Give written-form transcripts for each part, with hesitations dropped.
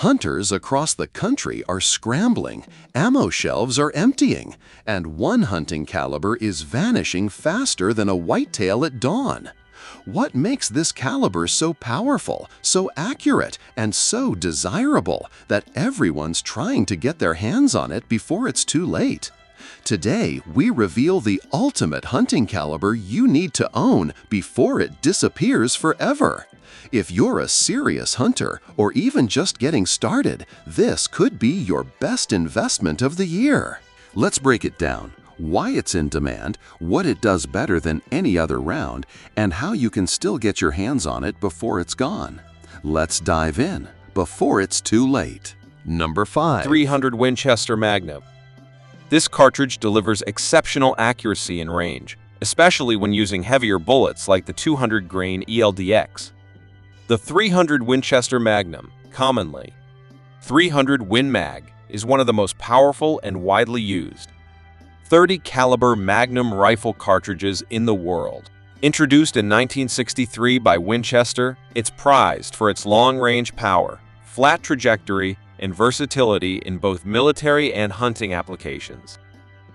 Hunters across the country are scrambling, ammo shelves are emptying, and one hunting caliber is vanishing faster than a whitetail at dawn. What makes this caliber so powerful, so accurate, and so desirable that everyone's trying to get their hands on it before it's too late? Today, we reveal the ultimate hunting caliber you need to own before it disappears forever. If you're a serious hunter or even just getting started, this could be your best investment of the year. Let's break it down: why it's in demand, what it does better than any other round, and how you can still get your hands on it before it's gone. Let's dive in before it's too late. Number 5. 300 Winchester Magnum. This cartridge delivers exceptional accuracy and range, especially when using heavier bullets like the 200 grain ELDX. The 300 Winchester Magnum, commonly 300 Win Mag, is one of the most powerful and widely used 30 caliber Magnum rifle cartridges in the world. Introduced in 1963 by Winchester, it's prized for its long-range power, flat trajectory, and versatility in both military and hunting applications.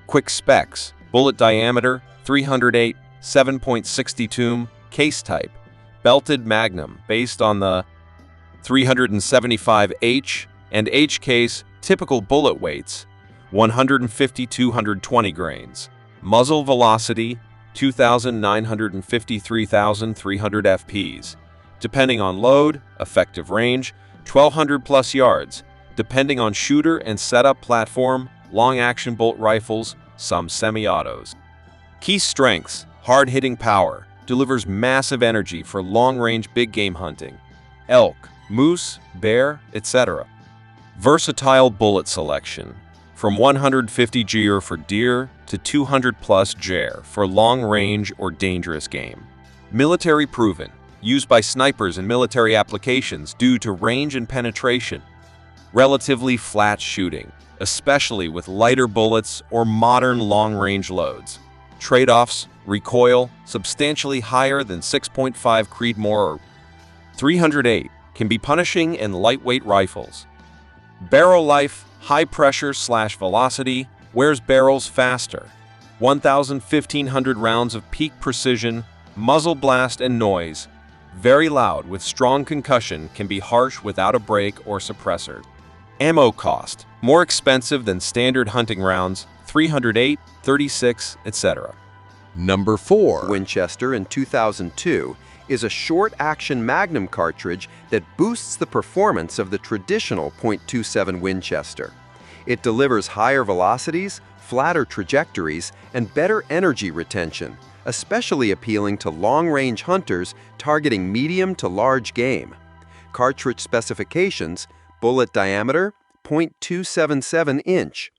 Quick specs: bullet diameter 308, 7.62 case type, belted Magnum based on the 375H and H case. Typical bullet weights 150-220 grains. Muzzle velocity 2,953,300 FPs. Depending on load, effective range 1,200 plus yards. Depending on shooter and setup platform, long-action bolt rifles, some semi-autos. Key strengths: hard-hitting power, delivers massive energy for long-range big-game hunting, elk, moose, bear, etc. Versatile bullet selection, from 150 GR for deer to 200 plus GR for long-range or dangerous game. Military proven, used by snipers in military applications due to range and penetration. Relatively flat shooting, especially with lighter bullets or modern long-range loads. Trade-offs: recoil, substantially higher than 6.5 Creedmoor or 308, can be punishing in lightweight rifles. Barrel life: high pressure/velocity, wears barrels faster. 1,500 rounds of peak precision, muzzle blast and noise. Very loud with strong concussion, can be harsh without a brake or suppressor. Ammo cost: more expensive than standard hunting rounds, 308, 36, etc. Number 4. Winchester in 2002 is a short-action Magnum cartridge that boosts the performance of the traditional .27 Winchester. It delivers higher velocities, flatter trajectories, and better energy retention, especially appealing to long-range hunters targeting medium to large game. Cartridge specifications: bullet diameter, .277 inch.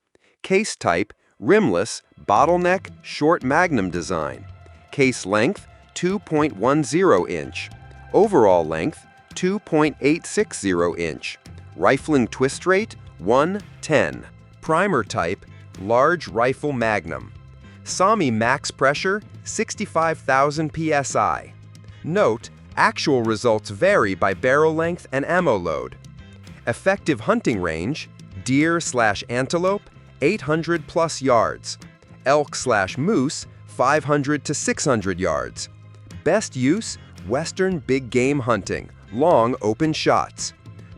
Case type: rimless, bottleneck, short Magnum design. Case length: 2.10 inch. Overall length: 2.860 inch. Rifling twist rate: 1:10. Primer type: large rifle Magnum. SAMI max pressure: 65,000 psi. Note: actual results vary by barrel length and ammo load. Effective hunting range: deer/antelope, 800 plus yards. Elk/moose, 500 to 600 yards. Best use: western big game hunting, long open shots.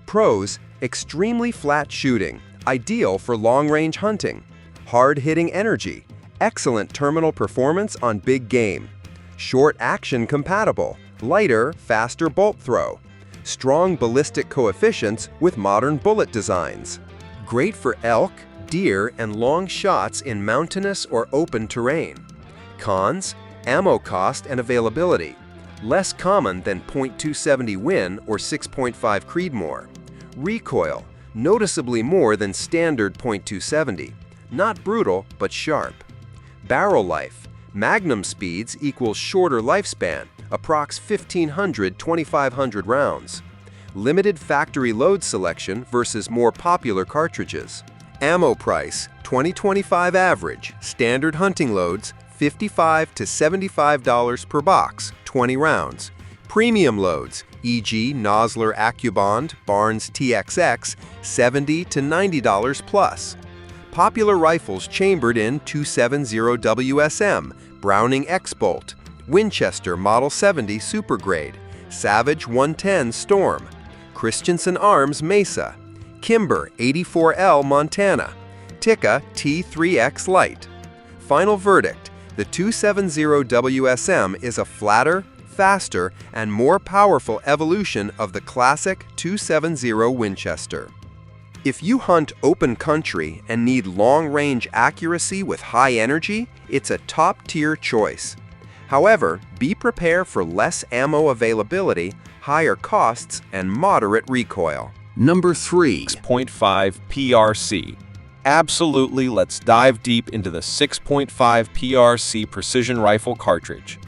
Pros: extremely flat shooting, ideal for long-range hunting. Hard-hitting energy, excellent terminal performance on big game. Short action compatible, lighter, faster bolt throw. Strong ballistic coefficients with modern bullet designs. Great for elk, deer, and long shots in mountainous or open terrain. Cons: ammo cost and availability, less common than .270 Win or 6.5 Creedmoor. Recoil: noticeably more than standard .270, not brutal but sharp. Barrel life: Magnum speeds equals shorter lifespan, approx 1,500-2,500 rounds. Limited factory load selection versus more popular cartridges. Ammo price: 2025 average, standard hunting loads, $55 to $75 per box, 20 rounds. Premium loads, e.g. Nosler AccuBond, Barnes TXX, $70 to $90 plus. Popular rifles chambered in 270 WSM, Browning X-Bolt, Winchester Model 70 Super Grade, Savage 110 Storm, Christensen Arms Mesa, Kimber 84L Montana, Tikka T3X Lite. Final verdict, the 270 WSM is a flatter, faster, and more powerful evolution of the classic 270 Winchester. If you hunt open country and need long-range accuracy with high energy, it's a top-tier choice. However, be prepared for less ammo availability, higher costs, and moderate recoil. Number 3. 6.5 PRC. Absolutely, let's dive deep into the 6.5 PRC precision rifle cartridge.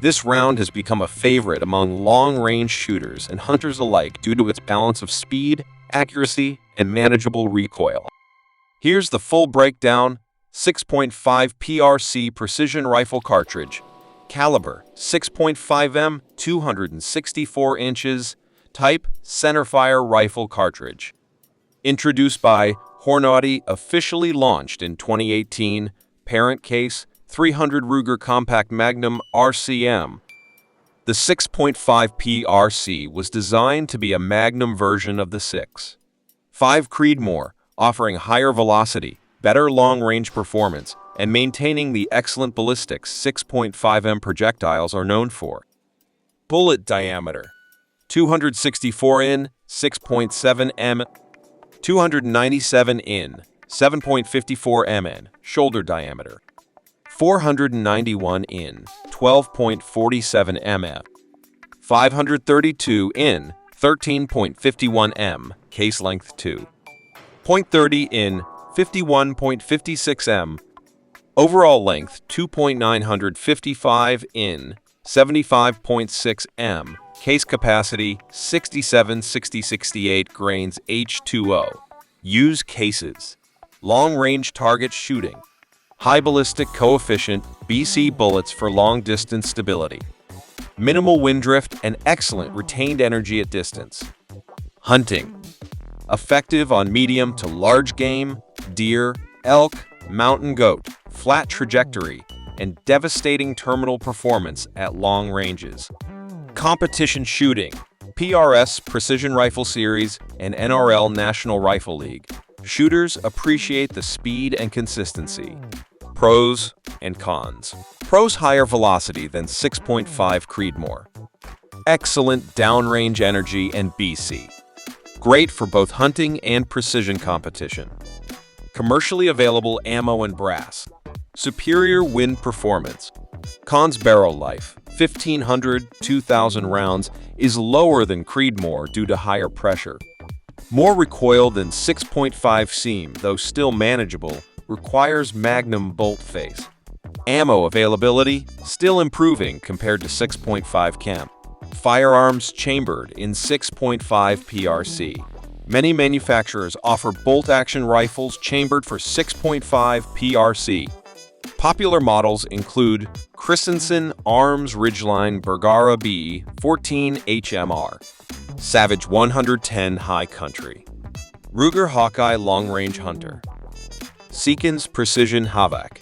This round has become a favorite among long-range shooters and hunters alike due to its balance of speed, accuracy, and manageable recoil. Here's the full breakdown. 6.5 PRC precision rifle cartridge. Caliber 6.5mm, 264 inches. Type centerfire rifle cartridge. Introduced by Hornady, officially launched in 2018. Parent case 300 Ruger Compact Magnum RCM. The 6.5 PRC was designed to be a Magnum version of the 6.5 Creedmoor, offering higher velocity, better long-range performance, and maintaining the excellent ballistics 6.5M projectiles are known for. Bullet diameter 264 in, 6.7 m, 297 in, 7.54 mn, shoulder diameter 491 in, 12.47 mm, 532 in, 13.51 m, case length 2.30 in, 51.56 m, overall length 2.955 in, 75.6 m, case capacity 67-60-68 grains H2O. Use cases. Long-range target shooting. High ballistic coefficient BC bullets for long-distance stability. Minimal wind drift and excellent retained energy at distance. Hunting. Effective on medium to large game, deer, elk, mountain goat, flat trajectory, and devastating terminal performance at long ranges. Competition shooting. PRS Precision Rifle Series and NRL National Rifle League. Shooters appreciate the speed and consistency. Pros and cons. Pros: higher velocity than 6.5 Creedmoor. Excellent downrange energy and BC. Great for both hunting and precision competition. Commercially available ammo and brass. Superior wind performance. Cons: barrel life, 1,500-2,000 rounds, is lower than Creedmoor due to higher pressure. More recoil than 6.5 seam, though still manageable, requires Magnum bolt face. Ammo availability, still improving compared to 6.5 cam. Firearms chambered in 6.5 PRC. Many manufacturers offer bolt-action rifles chambered for 6.5 PRC. Popular models include Christensen Arms Ridgeline Bergara B 14 HMR, Savage 110 High Country, Ruger Hawkeye Long Range Hunter, Seekins Precision Havoc,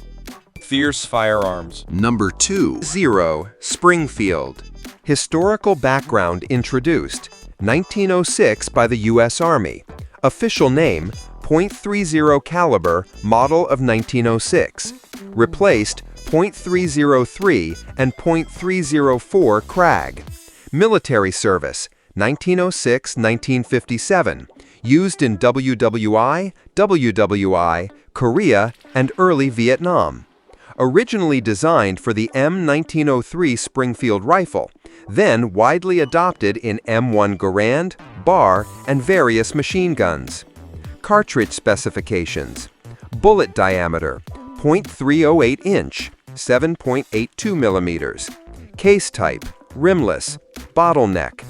Fierce Firearms. Number 2. 0. Springfield. Historical background introduced. 1906 by the U.S. Army. Official name, .30 caliber, model of 1906. Replaced .303 and .304 Krag. Military service, 1906-1957. Used in WWI, Korea, and early Vietnam. Originally designed for the M1903 Springfield rifle, then widely adopted in M1 Garand, Bar, and various machine guns. Cartridge specifications. Bullet diameter, .308 inch, 7.82 millimeters. Case type, rimless, bottleneck.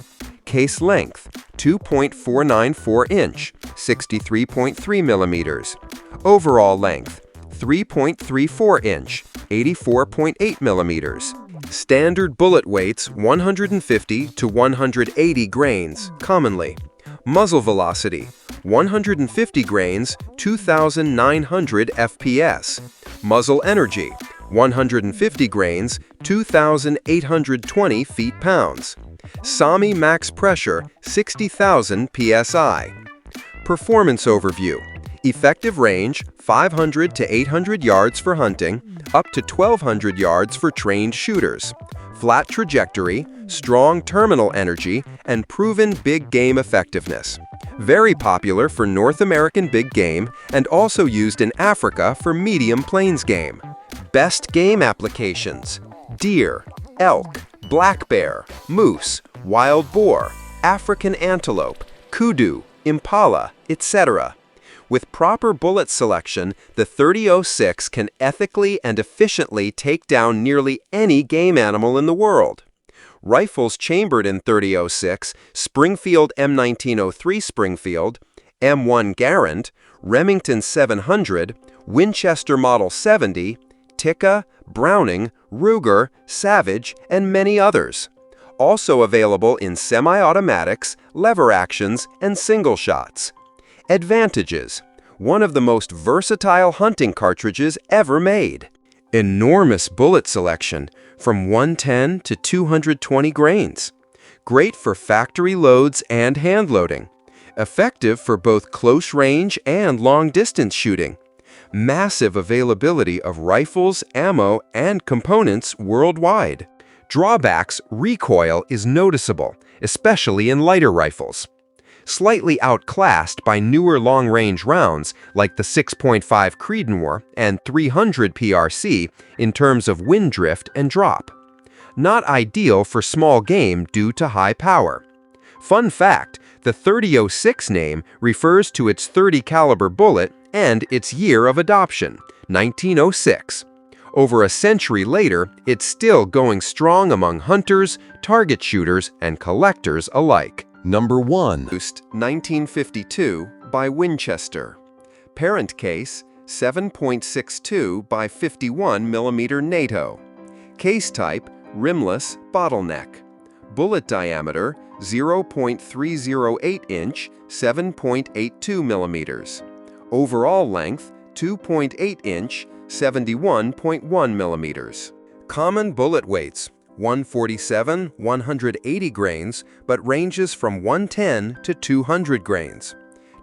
Case length, 2.494 inch, 63.3 millimeters. Overall length, 3.34 inch, 84.8 millimeters. Standard bullet weights 150 to 180 grains, commonly. Muzzle velocity 150 grains, 2,900 FPS. Muzzle energy 150 grains, 2,820 feet-pounds. SAMI max pressure 60,000 psi. Performance overview. Effective range 500 to 800 yards for hunting, up to 1,200 yards for trained shooters. Flat trajectory, strong terminal energy, and proven big game effectiveness. Very popular for North American big game and also used in Africa for medium plains game. Best game applications: deer, elk, black bear, moose, wild boar, African antelope, kudu, impala, etc. With proper bullet selection, the 30-06 can ethically and efficiently take down nearly any game animal in the world. Rifles chambered in 30-06, Springfield M1903 Springfield, M1 Garand, Remington 700, Winchester Model 70, Tikka, Browning, Ruger, Savage, and many others. Also available in semi-automatics, lever actions, and single shots. Advantages: one of the most versatile hunting cartridges ever made. Enormous bullet selection, from 110 to 220 grains. Great for factory loads and hand loading. Effective for both close range and long distance shooting. Massive availability of rifles, ammo, and components worldwide. Drawbacks: recoil is noticeable, especially in lighter rifles. Slightly outclassed by newer long-range rounds like the 6.5 Creedmoor and 300 PRC in terms of wind drift and drop. Not ideal for small game due to high power. Fun fact, the 30-06 name refers to its .30 caliber bullet and its year of adoption, 1906. Over a century later, it's still going strong among hunters, target shooters, and collectors alike. Number 1. 1952 by Winchester. Parent case 7.62 by 51 mm NATO. Case type rimless bottleneck. Bullet diameter 0.308 inch, 7.82 millimeters. Overall length 2.8 inch, 71.1 millimeters. Common bullet weights 147, 180 grains, but ranges from 110 to 200 grains.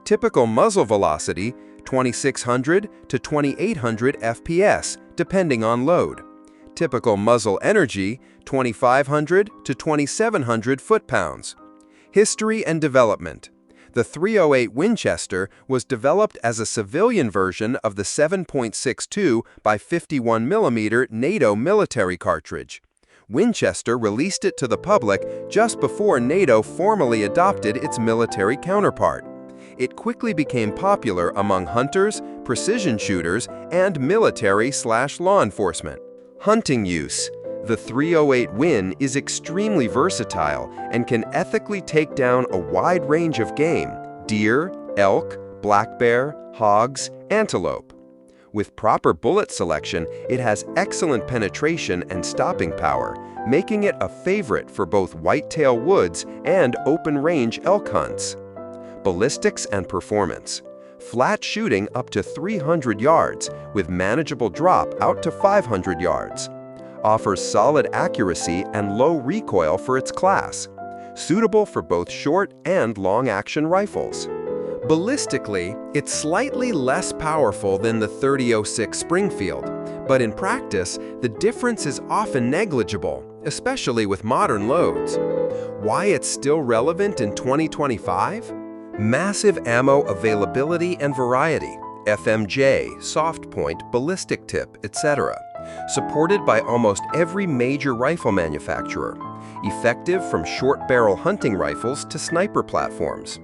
Typical muzzle velocity 2,600 to 2,800 FPS, depending on load. Typical muzzle energy 2,500 to 2,700 foot-pounds. History and development. The .308 Winchester was developed as a civilian version of the 7.62 by 51 mm NATO military cartridge. Winchester released it to the public just before NATO formally adopted its military counterpart. It quickly became popular among hunters, precision shooters, and military/law enforcement. Hunting use. The .308 Win is extremely versatile and can ethically take down a wide range of game: deer, elk, black bear, hogs, antelope. With proper bullet selection, it has excellent penetration and stopping power, making it a favorite for both whitetail woods and open-range elk hunts. Ballistics and performance. Flat shooting up to 300 yards, with manageable drop out to 500 yards. Offers solid accuracy and low recoil for its class. Suitable for both short and long-action rifles. Ballistically, it's slightly less powerful than the .30-06 Springfield, but in practice, the difference is often negligible, especially with modern loads. Why it's still relevant in 2025? Massive ammo availability and variety, FMJ, soft point, ballistic tip, etc. Supported by almost every major rifle manufacturer. Effective from short-barrel hunting rifles to sniper platforms.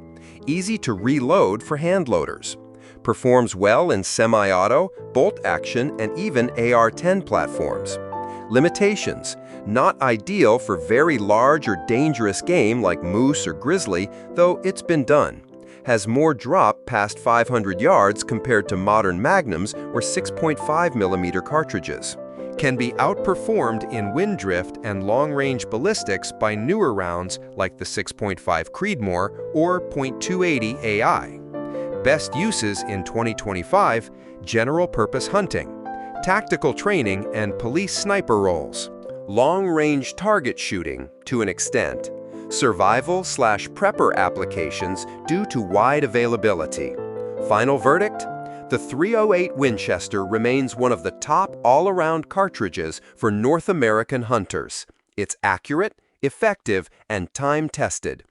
Easy to reload for hand loaders. Performs well in semi-auto, bolt action, and even AR-10 platforms. Limitations. Not ideal for very large or dangerous game like moose or grizzly, though it's been done. Has more drop past 500 yards compared to modern magnums or 6.5 mm cartridges. can be outperformed in wind drift and long-range ballistics by newer rounds like the 6.5 Creedmoor or .280 AI. Best uses in 2025, general-purpose hunting, tactical training, and police sniper roles. Long-range target shooting, to an extent. Survival/prepper applications due to wide availability. Final verdict? The .308 Winchester remains one of the top all-around cartridges for North American hunters. It's accurate, effective, and time-tested.